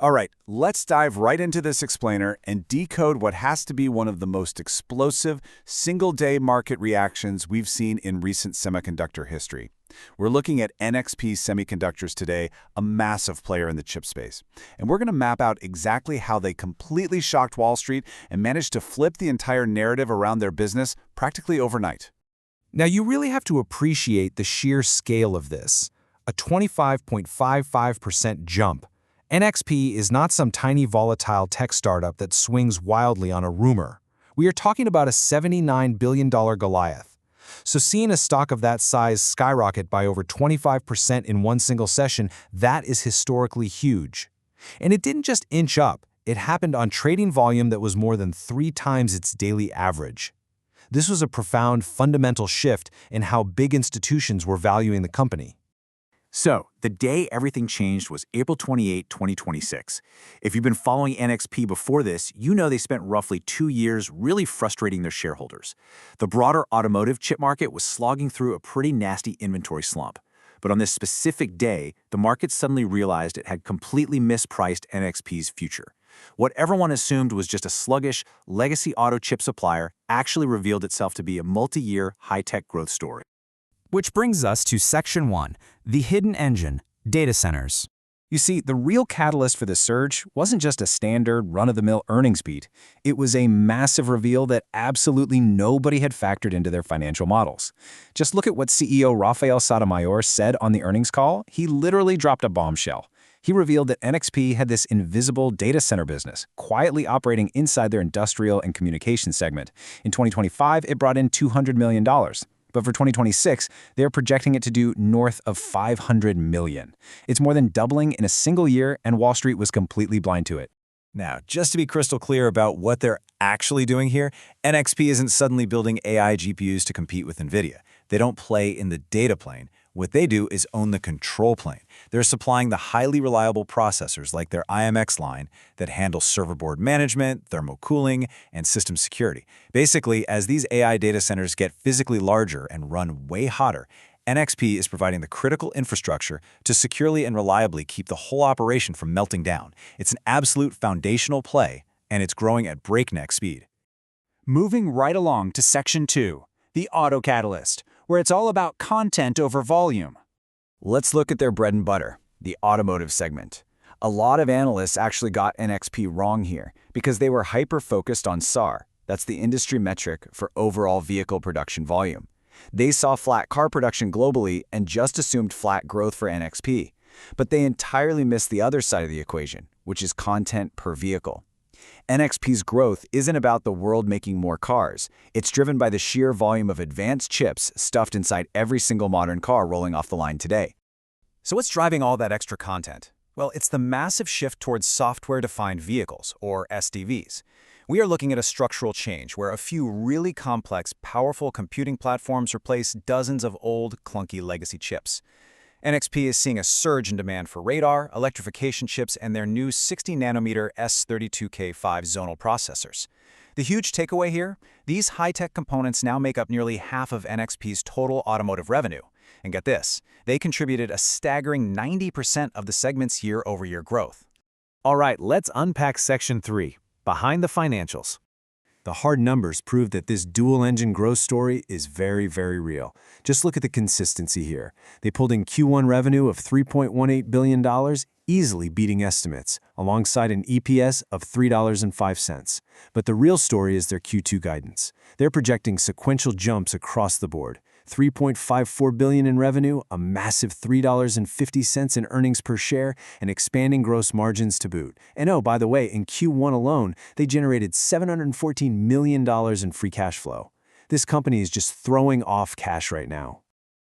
All right, let's dive right into this explainer and decode what has to be one of the most explosive, single-day market reactions we've seen in recent semiconductor history. We're looking at NXP Semiconductors today, a massive player in the chip space. And we're going to map out exactly how they completely shocked Wall Street and managed to flip the entire narrative around their business practically overnight. Now, you really have to appreciate the sheer scale of this. A 25.55% jump. NXP is not some tiny volatile tech startup that swings wildly on a rumor. We are talking about a $79 billion Goliath. So seeing a stock of that size skyrocket by over 25% in one single session, that is historically huge. And it didn't just inch up, it happened on trading volume that was more than 3 times its daily average. This was a profound, fundamental shift in how big institutions were valuing the company. So, the day everything changed was April 28, 2026. If you've been following NXP before this, you know they spent roughly 2 years really frustrating their shareholders. The broader automotive chip market was slogging through a pretty nasty inventory slump. But on this specific day, the market suddenly realized it had completely mispriced NXP's future. What everyone assumed was just a sluggish, legacy auto chip supplier actually revealed itself to be a multi-year, high-tech growth story. Which brings us to Section 1, the hidden engine, data centers. You see, the real catalyst for the surge wasn't just a standard run-of-the-mill earnings beat. It was a massive reveal that absolutely nobody had factored into their financial models. Just look at what CEO Rafael Sotomayor said on the earnings call. He literally dropped a bombshell. He revealed that NXP had this invisible data center business, quietly operating inside their industrial and communications segment. In 2025, it brought in $200 million. But for 2026, they're projecting it to do north of $500 million. It's more than doubling in a single year, and Wall Street was completely blind to it. Now, just to be crystal clear about what they're actually doing here, NXP isn't suddenly building AI GPUs to compete with NVIDIA. They don't play in the data plane. What they do is own the control plane. They're supplying the highly reliable processors like their IMX line that handle server board management, thermal cooling, and system security. Basically, as these AI data centers get physically larger and run way hotter, NXP is providing the critical infrastructure to securely and reliably keep the whole operation from melting down. It's an absolute foundational play, and it's growing at breakneck speed. Moving right along to Section 2, the auto catalyst, where it's all about content over volume. Let's look at their bread and butter, the automotive segment. A lot of analysts actually got NXP wrong here because they were hyper-focused on SAAR. That's the industry metric for overall vehicle production volume. They saw flat car production globally and just assumed flat growth for NXP. But they entirely missed the other side of the equation, which is content per vehicle. NXP's growth isn't about the world making more cars. It's driven by the sheer volume of advanced chips stuffed inside every single modern car rolling off the line today. So what's driving all that extra content? Well, it's the massive shift towards software-defined vehicles, or SDVs. We are looking at a structural change where a few really complex, powerful computing platforms replace dozens of old, clunky legacy chips. NXP is seeing a surge in demand for radar, electrification chips, and their new 60-nanometer S32K5 zonal processors. The huge takeaway here? These high-tech components now make up nearly half of NXP's total automotive revenue. And get this, they contributed a staggering 90% of the segment's year-over-year growth. All right, let's unpack Section 3, behind the financials. The hard numbers prove that this dual-engine growth story is very, very real. Just look at the consistency here. They pulled in Q1 revenue of $3.18 billion, easily beating estimates, alongside an EPS of $3.05. But the real story is their Q2 guidance. They're projecting sequential jumps across the board. $3.54 billion in revenue, a massive $3.50 in earnings per share, and expanding gross margins to boot. And oh, by the way, in Q1 alone, they generated $714 million in free cash flow. This company is just throwing off cash right now.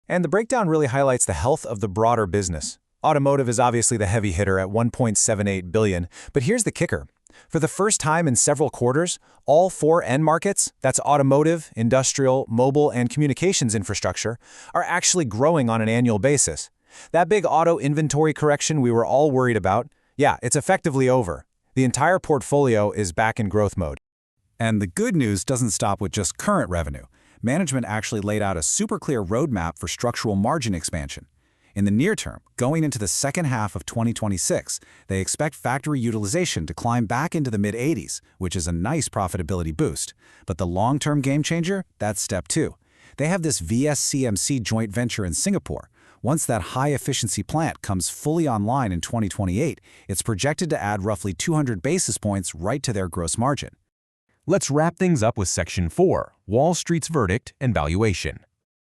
And the breakdown really highlights the health of the broader business. Automotive is obviously the heavy hitter at $1.78 billion, but here's the kicker. For the first time in several quarters, all 4 end markets, that's automotive, industrial, mobile, and communications infrastructure, are actually growing on an annual basis. That big auto inventory correction we were all worried about, yeah, it's effectively over. The entire portfolio is back in growth mode. And the good news doesn't stop with just current revenue. Management actually laid out a super clear roadmap for structural margin expansion. In the near term, going into the second half of 2026, they expect factory utilization to climb back into the mid-80s, which is a nice profitability boost. But the long-term game changer, that's step 2. They have this VSCMC joint venture in Singapore. Once that high-efficiency plant comes fully online in 2028, it's projected to add roughly 200 basis points right to their gross margin. Let's wrap things up with Section 4, Wall Street's verdict and valuation.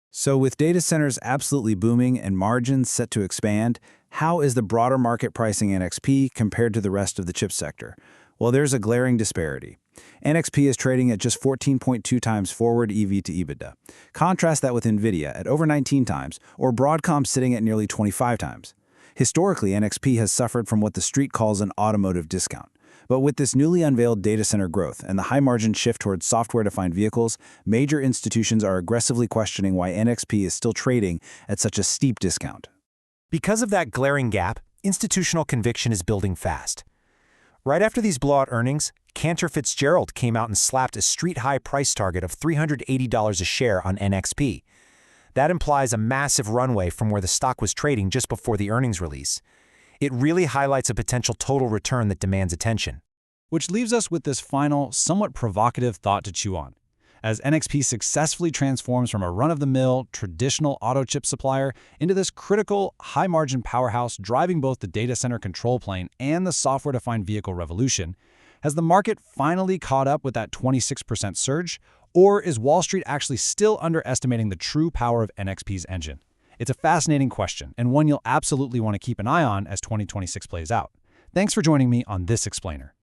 So with data centers absolutely booming and margins set to expand, how is the broader market pricing NXP compared to the rest of the chip sector? Well, there's a glaring disparity. NXP is trading at just 14.2 times forward EV to EBITDA. Contrast that with NVIDIA at over 19 times, or Broadcom sitting at nearly 25 times. Historically, NXP has suffered from what the street calls an automotive discount. But with this newly unveiled data center growth and the high-margin shift towards software-defined vehicles, major institutions are aggressively questioning why NXP is still trading at such a steep discount. Because of that glaring gap, institutional conviction is building fast. Right after these blowout earnings, Cantor Fitzgerald came out and slapped a street-high price target of $380 a share on NXP. That implies a massive runway from where the stock was trading just before the earnings release. It really highlights a potential total return that demands attention. Which leaves us with this final, somewhat provocative thought to chew on. As NXP successfully transforms from a run-of-the-mill, traditional auto chip supplier into this critical, high-margin powerhouse driving both the data center control plane and the software-defined vehicle revolution, has the market finally caught up with that 26% surge, or is Wall Street actually still underestimating the true power of NXP's engine? It's a fascinating question, and one you'll absolutely want to keep an eye on as 2026 plays out. Thanks for joining me on this explainer.